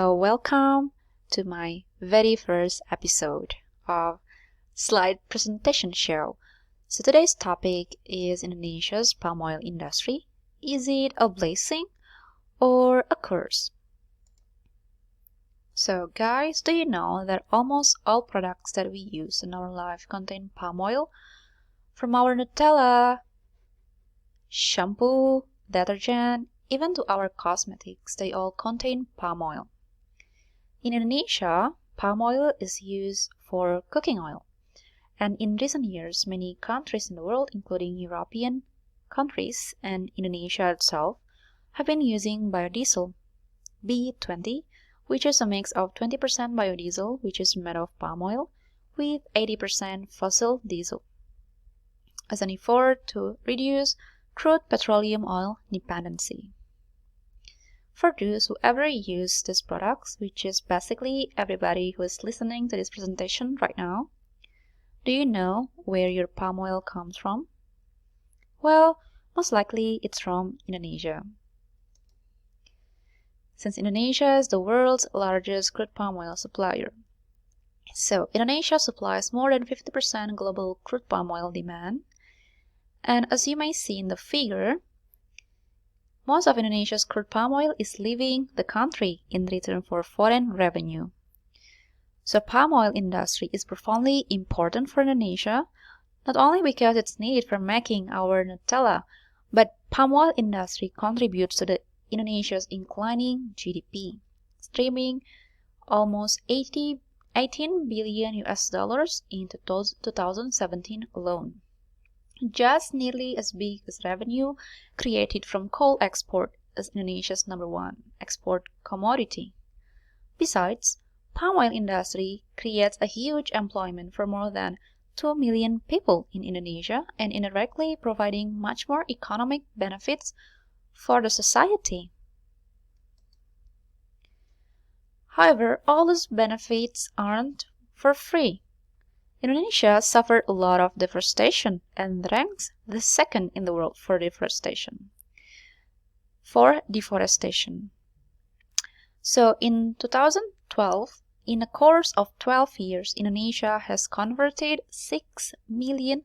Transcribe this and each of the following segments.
Welcome to my very first episode of Slide Presentation Show. So today's topic is Indonesia's palm oil industry. Is it a blessing or a curse? So guys, do you know that almost all products that we use in our life contain palm oil? From our Nutella, shampoo, detergent, even to our cosmetics, they all contain palm oil. In Indonesia, palm oil is used for cooking oil. And in recent years, many countries in the world, including European countries and Indonesia itself, have been using biodiesel, B20, which is a mix of 20% biodiesel, which is made of palm oil, with 80% fossil diesel, as an effort to reduce crude petroleum oil dependency. For those who ever use these products, which is basically everybody who is listening to this presentation right now, do you know where your palm oil comes from? Well, most likely it's from Indonesia. Since Indonesia is the world's largest crude palm oil supplier. So, Indonesia supplies more than 50% global crude palm oil demand. And as you may see in the figure, most of Indonesia's crude palm oil is leaving the country in return for foreign revenue. So palm oil industry is profoundly important for Indonesia, not only because it's needed for making our Nutella, but palm oil industry contributes to the Indonesia's inclining GDP, streaming almost 18 billion US dollars in 2017 alone. Just nearly as big as revenue created from coal export as Indonesia's #1 export commodity. Besides, palm oil industry creates a huge employment for more than 2 million people in Indonesia and indirectly providing much more economic benefits for the society. However, all those benefits aren't for free. Indonesia suffered a lot of deforestation and ranks the second in the world for deforestation. So in 2012, in a course of 12 years, Indonesia has converted 6 million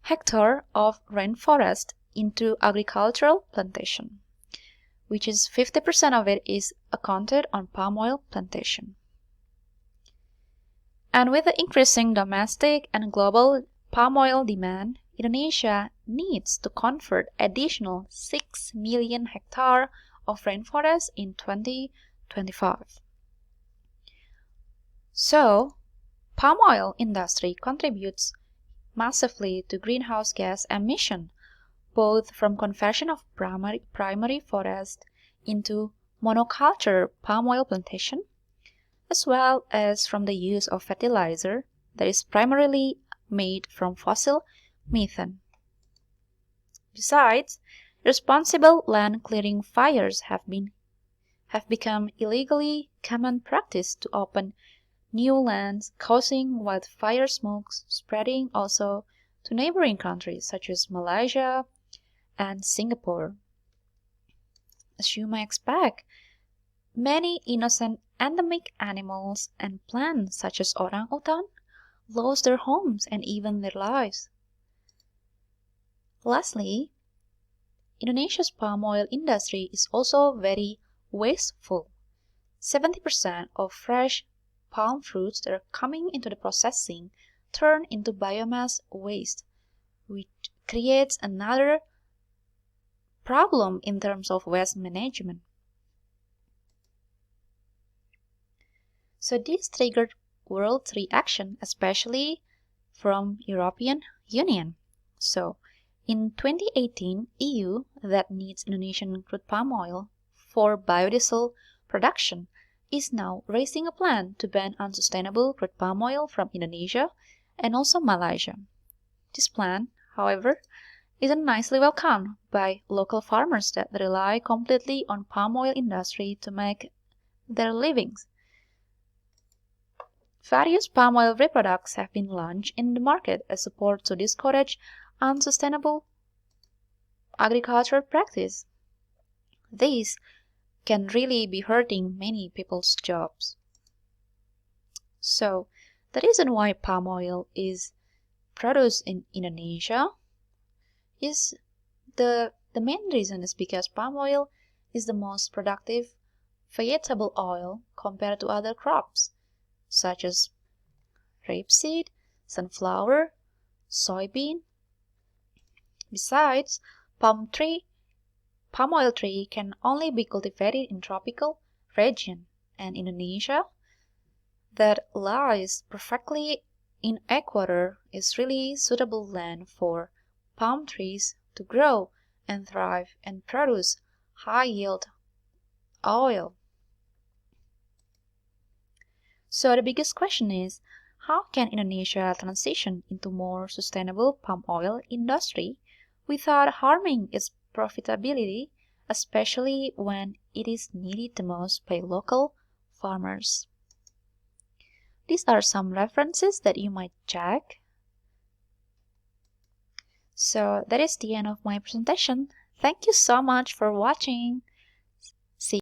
hectares of rainforest into agricultural plantation, which is 50% of it is accounted on palm oil plantation. And with the increasing domestic and global palm oil demand, Indonesia needs to convert additional 6 million hectares of rainforest in 2025. So, palm oil industry contributes massively to greenhouse gas emission, both from conversion of primary forest into monoculture palm oil plantation, as well as from the use of fertilizer that is primarily made from fossil methane. Besides, irresponsible land clearing fires have become illegally common practice to open new lands, causing wildfire smokes spreading also to neighboring countries such as Malaysia and Singapore. As you may expect, many innocent endemic animals and plants such as orangutan lost their homes and even their lives. Lastly, Indonesia's palm oil industry is also very wasteful. 70% of fresh palm fruits that are coming into the processing turn into biomass waste, which creates another problem in terms of waste management. So this triggered world reaction, especially from European Union. So in 2018, EU, that needs Indonesian crude palm oil for biodiesel production, is now raising a plan to ban unsustainable crude palm oil from Indonesia and also Malaysia. This plan, however, isn't nicely welcomed by local farmers that rely completely on palm oil industry to make their livings. Various palm oil products have been launched in the market as support to discourage unsustainable agricultural practice. These can really be hurting many people's jobs. So, the reason why palm oil is produced in Indonesia is the main reason is because palm oil is the most productive vegetable oil compared to other crops, such as rapeseed, sunflower, soybean. Besides, palm oil tree can only be cultivated in tropical region, and Indonesia, that lies perfectly in equator, is really suitable land for palm trees to grow and thrive and produce high yield oil. So the biggest question is, how can Indonesia transition into more sustainable palm oil industry without harming its profitability, especially when it is needed the most by local farmers? These are some references that you might check. So that is the end of my presentation. Thank you so much for watching.